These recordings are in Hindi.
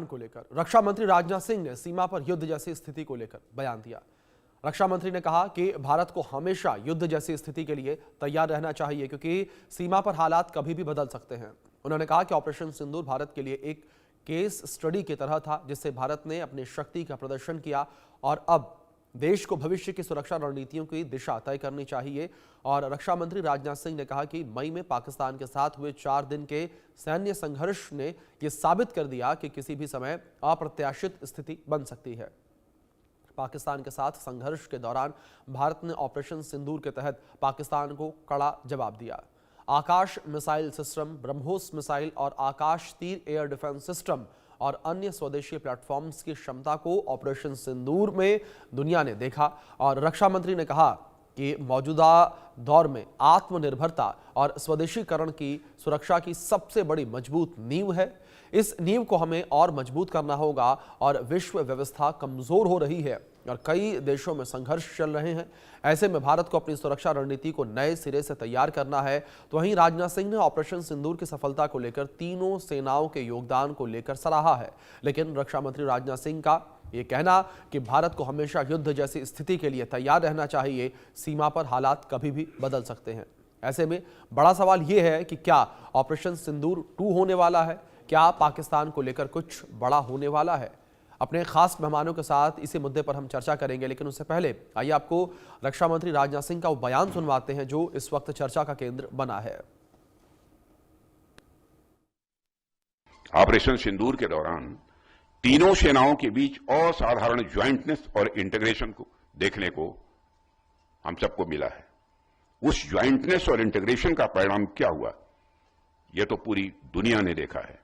को लेकर रक्षा मंत्री राजनाथ सिंह ने सीमा पर युद्ध जैसी स्थिति को लेकर बयान दिया। रक्षा मंत्री ने कहा कि भारत को हमेशा युद्ध जैसी स्थिति के लिए तैयार रहना चाहिए क्योंकि सीमा पर हालात कभी भी बदल सकते हैं। उन्होंने कहा कि ऑपरेशन सिंदूर भारत के लिए एक केस स्टडी की तरह था जिससे भारत ने अपनी शक्ति का प्रदर्शन किया और अब देश को भविष्य की सुरक्षा रणनीतियों की दिशा तय करनी चाहिए। और रक्षा मंत्री राजनाथ सिंह ने कहा कि मई में पाकिस्तान के साथ हुए 4 दिन के सैन्य संघर्ष ने यह साबित कर दिया कि किसी भी समय अप्रत्याशित स्थिति बन सकती है। पाकिस्तान के साथ संघर्ष के दौरान भारत ने ऑपरेशन सिंदूर के तहत पाकिस्तान को कड़ा जवाब दिया। आकाश मिसाइल सिस्टम, ब्रह्मोस मिसाइल और आकाश तीर एयर डिफेंस सिस्टम और अन्य स्वदेशी प्लेटफॉर्म्स की क्षमता को ऑपरेशन सिंदूर में दुनिया ने देखा। और रक्षा मंत्री ने कहा कि मौजूदा दौर में आत्मनिर्भरता और स्वदेशीकरण की सुरक्षा की सबसे बड़ी मजबूत नींव है। इस नींव को हमें और मजबूत करना होगा और विश्व व्यवस्था कमजोर हो रही है और कई देशों में संघर्ष चल रहे हैं। ऐसे में भारत को अपनी सुरक्षा रणनीति को नए सिरे से तैयार करना है। तो वहीं राजनाथ सिंह ने ऑपरेशन सिंदूर की सफलता को लेकर तीनों सेनाओं के योगदान को लेकर सराहा है। लेकिन रक्षा मंत्री राजनाथ सिंह का ये कहना कि भारत को हमेशा युद्ध जैसी स्थिति के लिए तैयार रहना चाहिए, सीमा पर हालात कभी भी बदल सकते हैं। ऐसे में बड़ा सवाल ये है कि क्या ऑपरेशन सिंदूर 2 होने वाला है? क्या पाकिस्तान को लेकर कुछ बड़ा होने वाला है? अपने खास मेहमानों के साथ इसी मुद्दे पर हम चर्चा करेंगे, लेकिन उससे पहले आइए आपको रक्षा मंत्री राजनाथ सिंह का वो बयान सुनवाते हैं जो इस वक्त चर्चा का केंद्र बना है। ऑपरेशन सिंदूर के दौरान तीनों सेनाओं के बीच असाधारण ज्वाइंटनेस और इंटीग्रेशन को देखने को हम सबको मिला है। उस ज्वाइंटनेस और इंटीग्रेशन का परिणाम क्या हुआ, यह तो पूरी दुनिया ने देखा है।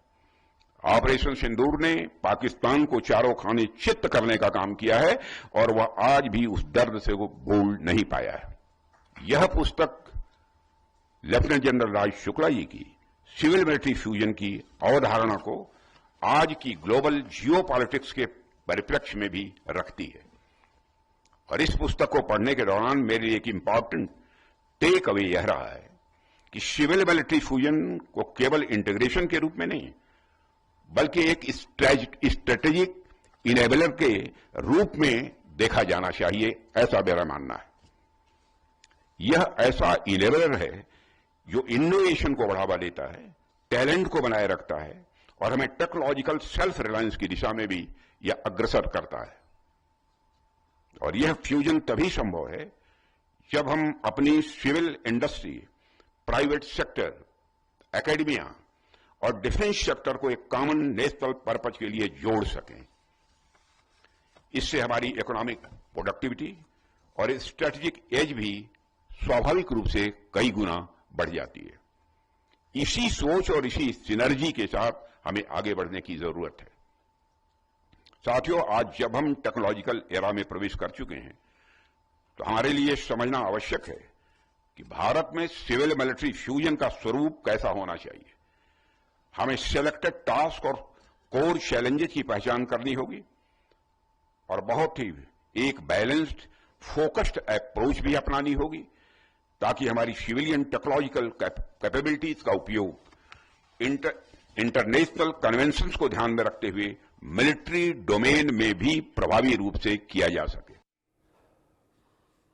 ऑपरेशन सिंदूर ने पाकिस्तान को चारों खाने चित्त करने का काम किया है और वह आज भी उस दर्द से वो भूल नहीं पाया है। यह पुस्तक लेफ्टिनेंट जनरल राज शुक्ला जी की सिविल मिलिट्री फ्यूजन की अवधारणा को आज की ग्लोबल जियोपॉलिटिक्स के परिप्रेक्ष्य में भी रखती है। और इस पुस्तक को पढ़ने के दौरान मेरे लिए एक इंपॉर्टेंट टेक अवे यह रहा है कि सिविल मिलिट्री फ्यूजन को केवल इंटीग्रेशन के रूप में नहीं बल्कि एक स्ट्रेटेजिक इनेबलर के रूप में देखा जाना चाहिए, ऐसा मेरा मानना है। यह ऐसा इनेबलर है जो इनोवेशन को बढ़ावा देता है, टैलेंट को बनाए रखता है और हमें टेक्नोलॉजिकल सेल्फ रिलायंस की दिशा में भी यह अग्रसर करता है। और यह फ्यूजन तभी संभव है जब हम अपनी civil industry, private sector, academia और डिफेंस सेक्टर को एक कॉमन नेशनल पर्पज के लिए जोड़ सकें। इससे हमारी इकोनॉमिक प्रोडक्टिविटी और स्ट्रेटेजिक एज भी स्वाभाविक रूप से कई गुना बढ़ जाती है। इसी सोच और इसी सिनर्जी के साथ हमें आगे बढ़ने की जरूरत है। साथियों, आज जब हम टेक्नोलॉजिकल एरा में प्रवेश कर चुके हैं तो हमारे लिए समझना आवश्यक है कि भारत में सिविल मिलिट्री फ्यूजन का स्वरूप कैसा होना चाहिए। हमें सिलेक्टेड टास्क और कोर चैलेंजेस की पहचान करनी होगी और बहुत ही एक बैलेंस्ड, फोकस्ड अप्रोच भी अपनानी होगी ताकि हमारी सिविलियन टेक्नोलॉजिकल कैपेबिलिटीज का उपयोग इंटरनेशनल कन्वेंशंस को ध्यान में रखते हुए मिलिट्री डोमेन में भी प्रभावी रूप से किया जा सके।